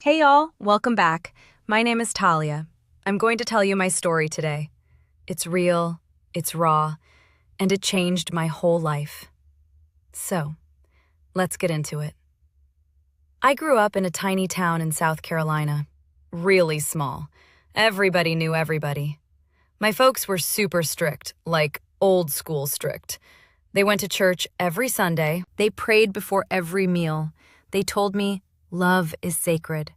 Hey y'all, welcome back. My name is Talia. I'm going to tell you my story today. It's real, it's raw, and it changed my whole life. So, let's get into it. I grew up in a tiny town in South Carolina. Really small. Everybody knew everybody. My folks were super strict, like old school strict. They went to church every Sunday. They prayed before every meal. They told me, love is sacred.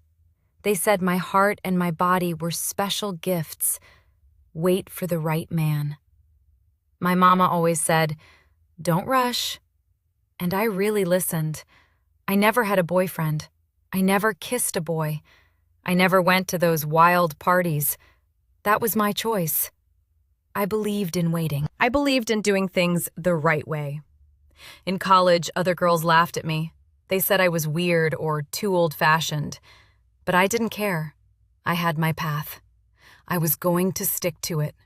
They said my heart and my body were special gifts. Wait for the right man. My mama always said, don't rush. And I really listened. I never had a boyfriend. I never kissed a boy. I never went to those wild parties. That was my choice. I believed in waiting. I believed in doing things the right way. In college, other girls laughed at me. They said I was weird or too old-fashioned. But I didn't care. I had my path. I was going to stick to it.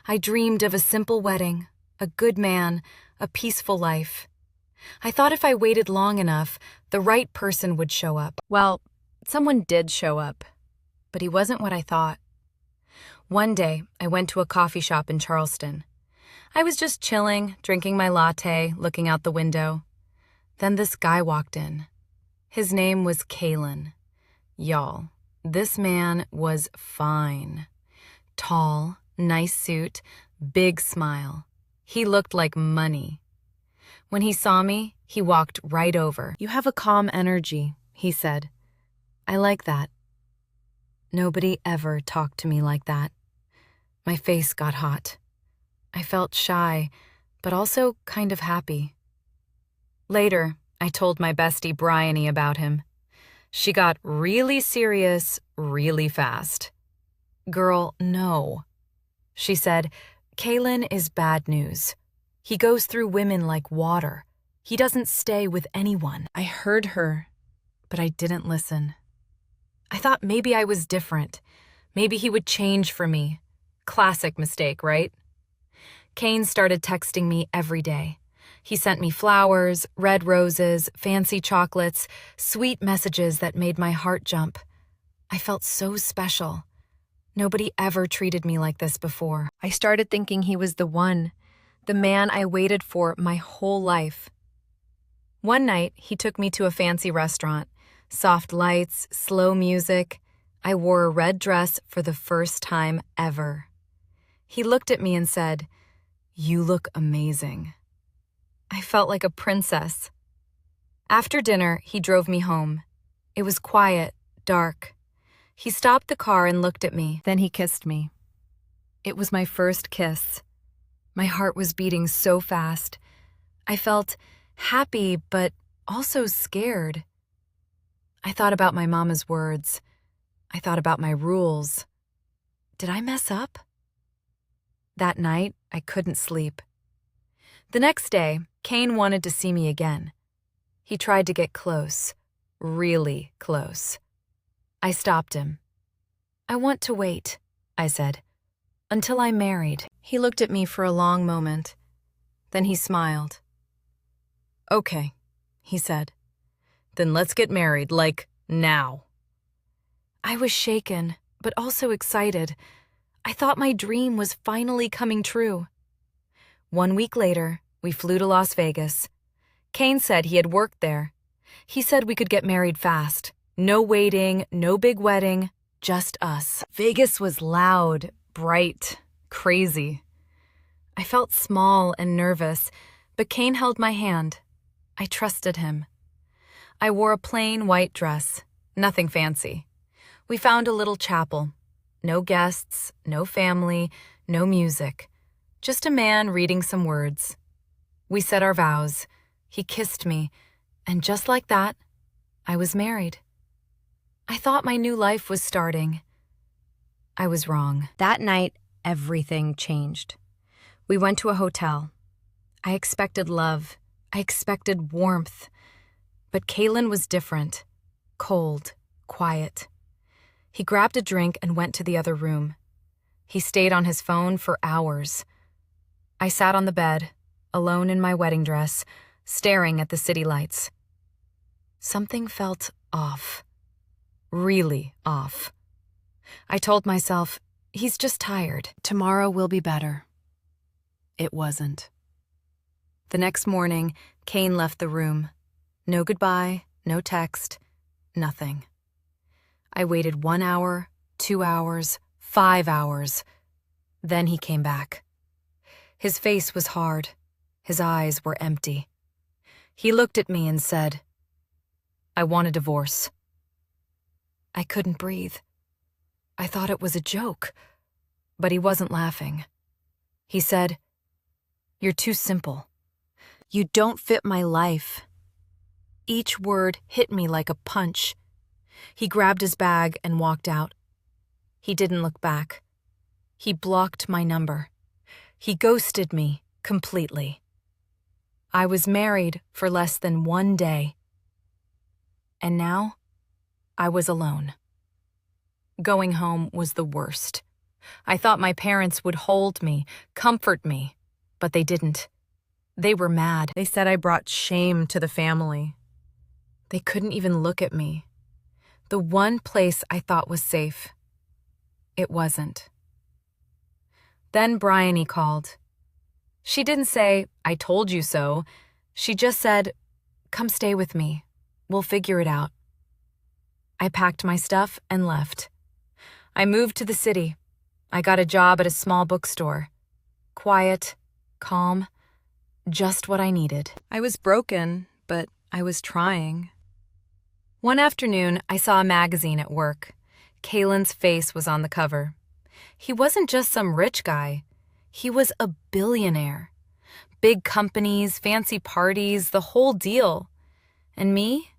I dreamed of a simple wedding, a good man, a peaceful life. I thought if I waited long enough, the right person would show up. Well, someone did show up, but he wasn't what I thought. One day, I went to a coffee shop in Charleston. I was just chilling, drinking my latte, looking out the window. Then this guy walked in. His name was Kalen. Y'all, this man was fine. Tall, nice suit, big smile. He looked like money. When he saw me, he walked right over. You have a calm energy, he said. I like that. Nobody ever talked to me like that. My face got hot. I felt shy, but also kind of happy. Later, I told my bestie Bryony about him. She got really serious really fast. Girl, no. She said, Kalen is bad news. He goes through women like water. He doesn't stay with anyone. I heard her, but I didn't listen. I thought maybe I was different. Maybe he would change for me. Classic mistake, right? Kane started texting me every day. He sent me flowers, red roses, fancy chocolates, sweet messages that made my heart jump. I felt so special. Nobody ever treated me like this before. I started thinking he was the one, the man I waited for my whole life. One night, he took me to a fancy restaurant. Soft lights, slow music. I wore a red dress for the first time ever. He looked at me and said, "You look amazing." I felt like a princess. After dinner, he drove me home. It was quiet, dark. He stopped the car and looked at me. Then he kissed me. It was my first kiss. My heart was beating so fast. I felt happy, but also scared. I thought about my mama's words. I thought about my rules. Did I mess up? That night, I couldn't sleep. The next day, Kane wanted to see me again. He tried to get close, really close. I stopped him. I want to wait, I said, until I'm married. He looked at me for a long moment. Then he smiled. Okay, he said. Then let's get married, like now. I was shaken, but also excited. I thought my dream was finally coming true. 1 week later, we flew to Las Vegas. Kane said he had worked there. He said we could get married fast. No waiting, no big wedding, just us. Vegas was loud, bright, crazy. I felt small and nervous, but Kane held my hand. I trusted him. I wore a plain white dress, nothing fancy. We found a little chapel. No guests, no family, no music. Just a man reading some words. We said our vows. He kissed me, and just like that, I was married. I thought my new life was starting. I was wrong. That night, everything changed. We went to a hotel. I expected love. I expected warmth. But Kalen was different. Cold, quiet. He grabbed a drink and went to the other room. He stayed on his phone for hours. I sat on the bed, alone in my wedding dress, staring at the city lights. Something felt off. really off. I told myself, he's just tired. Tomorrow will be better. It wasn't. The next morning, Kane left the room. No goodbye, no text, nothing. I waited 1 hour, 2 hours, 5 hours. Then he came back. His face was hard. His eyes were empty. He looked at me and said, "I want a divorce." I couldn't breathe. I thought it was a joke, but he wasn't laughing. He said, "You're too simple. You don't fit my life." Each word hit me like a punch. He grabbed his bag and walked out. He didn't look back. He blocked my number. He ghosted me completely. I was married for less than 1 day. And now, I was alone. Going home was the worst. I thought my parents would hold me, comfort me, but they didn't. They were mad. They said I brought shame to the family. They couldn't even look at me. The one place I thought was safe. It wasn't. Then Bryony called. She didn't say, "I told you so." She just said, "Come stay with me. We'll figure it out." I packed my stuff and left. I moved to the city. I got a job at a small bookstore. Quiet, calm, just what I needed. I was broken, but I was trying. One afternoon, I saw a magazine at work. Kalen's face was on the cover. He wasn't just some rich guy. He was a billionaire. Big companies, fancy parties, the whole deal. And me?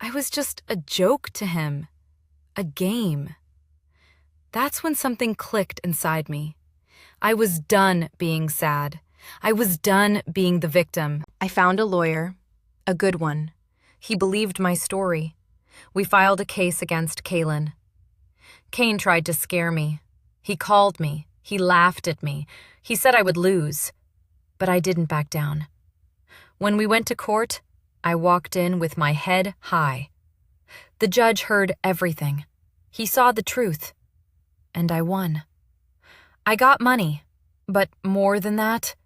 I was just a joke to him. A game. That's when something clicked inside me. I was done being sad. I was done being the victim. I found a lawyer, a good one. He believed my story. We filed a case against Kalen. Kane tried to scare me. He called me. He laughed at me. He said I would lose. But I didn't back down. When we went to court, I walked in with my head high. The judge heard everything. He saw the truth. And I won. I got money, but more than that,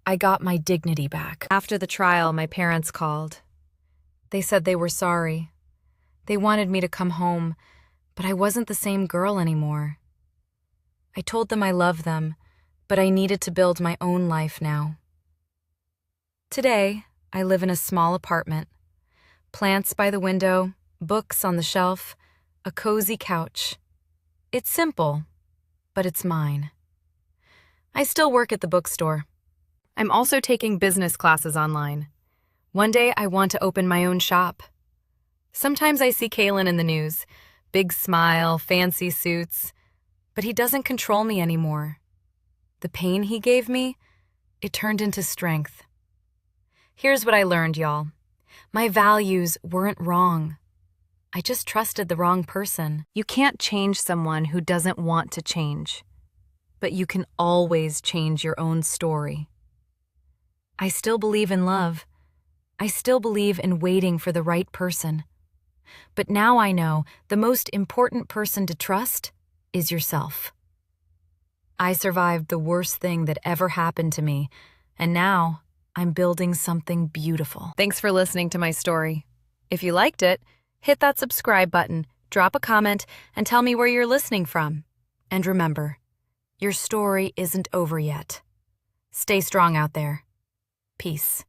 I got my dignity back. After the trial, my parents called. They said they were sorry. They wanted me to come home, but I wasn't the same girl anymore. I told them I loved them, but I needed to build my own life now. Today, I live in a small apartment. Plants by the window, books on the shelf, a cozy couch. It's simple, but it's mine. I still work at the bookstore. I'm also taking business classes online. One day I want to open my own shop. Sometimes I see Kalen in the news. Big smile, fancy suits. But he doesn't control me anymore. The pain he gave me, it turned into strength. Here's what I learned, y'all. My values weren't wrong. I just trusted the wrong person. You can't change someone who doesn't want to change. But you can always change your own story. I still believe in love. I still believe in waiting for the right person. But now I know the most important person to trust is yourself. I survived the worst thing that ever happened to me, and now I'm building something beautiful. Thanks for listening to my story. If you liked it, hit that subscribe button, drop a comment, and tell me where you're listening from. And remember, your story isn't over yet. Stay strong out there. Peace.